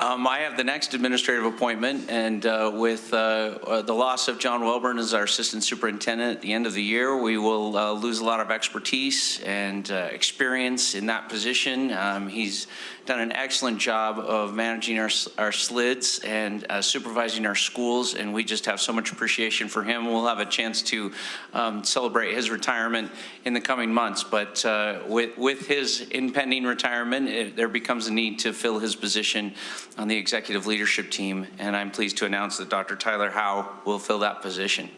I have the next administrative appointment, and with the loss of John Welburn as our assistant superintendent at the end of the year, we will lose a lot of expertise and experience in that position. He's done an excellent job of managing our SLIDs and supervising our schools, and we just have so much appreciation for him. We'll have a chance to celebrate his retirement in the coming months, but with his impending retirement, there becomes a need to fill his position on the executive leadership team, and I'm pleased to announce that Dr. Tyler Howe will fill that position.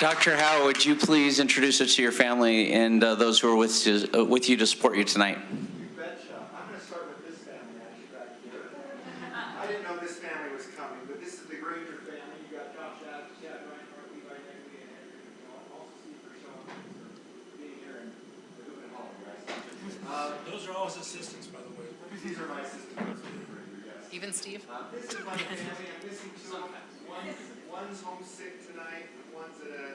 Dr. Howe, would you please introduce us to your family and those who are with you to support you tonight? You betcha. I'm going to start with this family actually back here. I didn't know this family was coming, but this is the Granger family. You got Josh, Chad, Ryan, Mark, Levi, Natalie, and Andrew. Also see for showing for being here and for doing it all, guys. Those are all his assistants, by the way. These are my assistants. Yes. Even Steve? This is my family. I'm missing two. One's homesick tonight. One's at a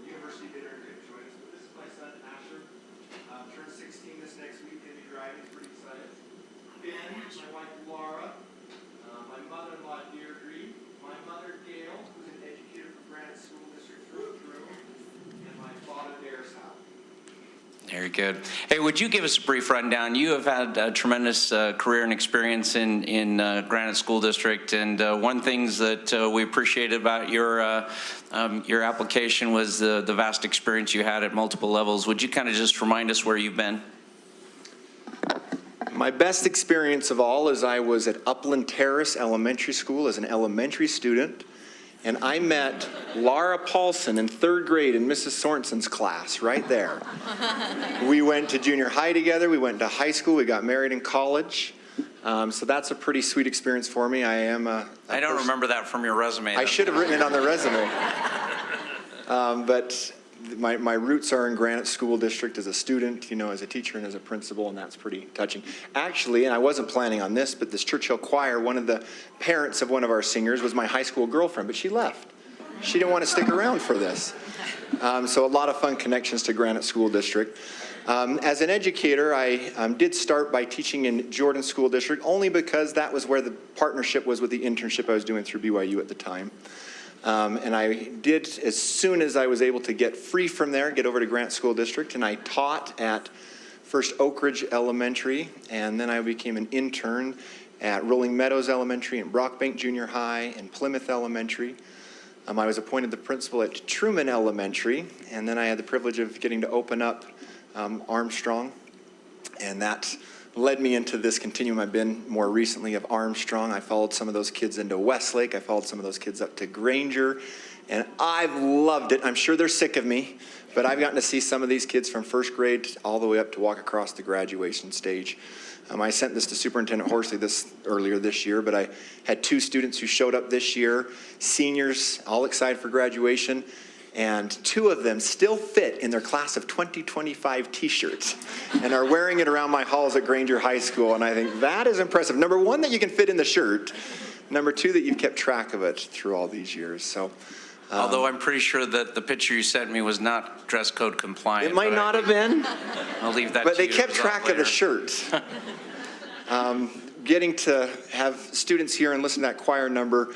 university dinner and couldn't join us. But this is my son, Asher. Turns 16 this next week. He'll be driving. He's pretty excited. Ben, my wife, Laura. My mother-in-law, Deirdre. My mother, Gail, who's an educator for Granite School District through and through. And my father, Darius Howe. Very good. Hey, would you give us a brief rundown? You have had a tremendous career and experience in Granite School District, and one thing that we appreciated about your application was the vast experience you had at multiple levels. Would you kind of just remind us where you've been? My best experience of all is I was at Upland Terrace Elementary School as an elementary student, and I met Laura Paulson in 3rd grade in Mrs. Sorensen's class right there. We went to junior high together, we went to high school, we got married in college. So that's a pretty sweet experience for me. I don't remember that from your resume. I should have written it on the resume. But my roots are in Granite School District as a student, you know, as a teacher and as a principal, and that's pretty touching. Actually, and I wasn't planning on this, but this Churchill Choir, one of the parents of one of our singers was my high school girlfriend, but she left. She didn't want to stick around for this. So a lot of fun connections to Granite School District. As an educator, I did start by teaching in Jordan School District, only because that was where the partnership was with the internship I was doing through BYU at the time. And I did, as soon as I was able to get free from there, get over to Grant School District, and I taught at first Oak Ridge Elementary, and then I became an intern at Rolling Meadows Elementary and Brockbank Junior High and Plymouth Elementary. I was appointed the principal at Truman Elementary, and then I had the privilege of getting to open up Armstrong, and that led me into this continuum I've been more recently of Armstrong. I followed some of those kids into Westlake. I followed some of those kids up to Granger, and I've loved it. I'm sure they're sick of me, but I've gotten to see some of these kids from 1st grade all the way up to walk across the graduation stage. I sent this to Superintendent Horsley earlier this year, but I had 2 students who showed up this year, seniors, all excited for graduation. And 2 of them still fit in their class of 2025 t-shirts and are wearing it around my halls at Granger High School. And I think that is impressive. Number 1, that you can fit in the shirt. Number 2, that you've kept track of it through all these years. So, although I'm pretty sure that the picture you sent me was not dress code compliant. It might not have been. I'll leave that but to you. But they kept track of the shirts. Getting to have students here and listen to that choir number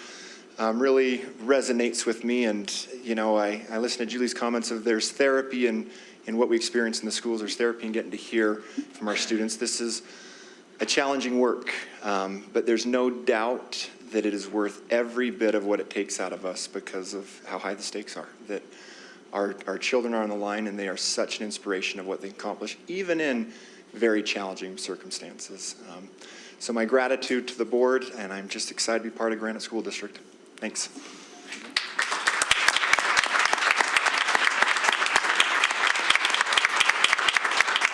really resonates with me, and you know, I listen to Julie's comments of there's therapy in what we experience in the schools. There's therapy in getting to hear from our students. This is a challenging work, but there's no doubt that it is worth every bit of what it takes out of us because of how high the stakes are. That our children are on the line, and they are such an inspiration of what they accomplish, even in very challenging circumstances. So my gratitude to the board, and I'm just excited to be part of Granite School District. Thanks.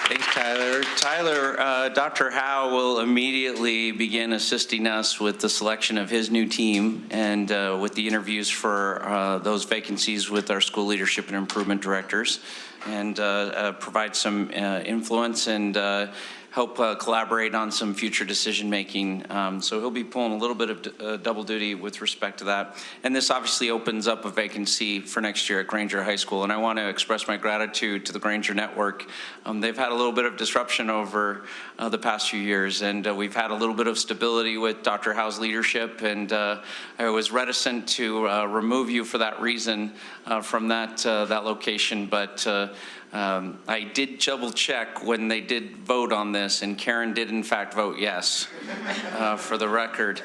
Thanks, Tyler. Dr. Howe will immediately begin assisting us with the selection of his new team and with the interviews for those vacancies with our school leadership and improvement directors, and provide some influence and help collaborate on some future decision-making. So he'll be pulling a little bit of double duty with respect to that. And this obviously opens up a vacancy for next year at Granger High School. And I want to express my gratitude to the Granger Network. They've had a little bit of disruption over the past few years, and we've had a little bit of stability with Dr. Howe's leadership, and I was reticent to remove you for that reason from that location, but I did double check when they did vote on this, and Karen did in fact vote yes, for the record.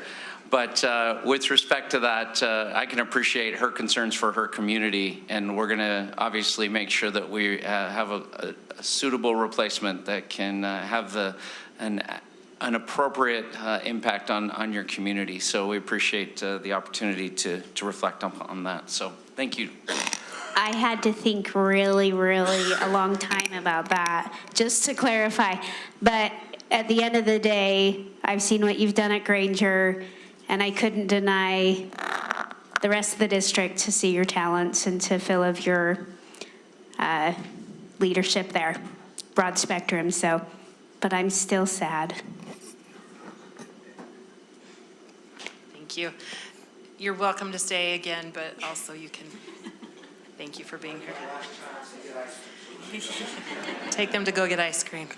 But with respect to that, I can appreciate her concerns for her community, and we're going to obviously make sure that we have a suitable replacement that can have an appropriate impact on your community. So we appreciate the opportunity to reflect on that. So thank you. I had to think really, really a long time about that, just to clarify. But at the end of the day, I've seen what you've done at Granger, and I couldn't deny the rest of the district to see your talents and to feel of your leadership there, broad spectrum. So, but I'm still sad. Thank you. You're welcome to stay again, but also you can, thank you for being here. Take them to go get ice cream.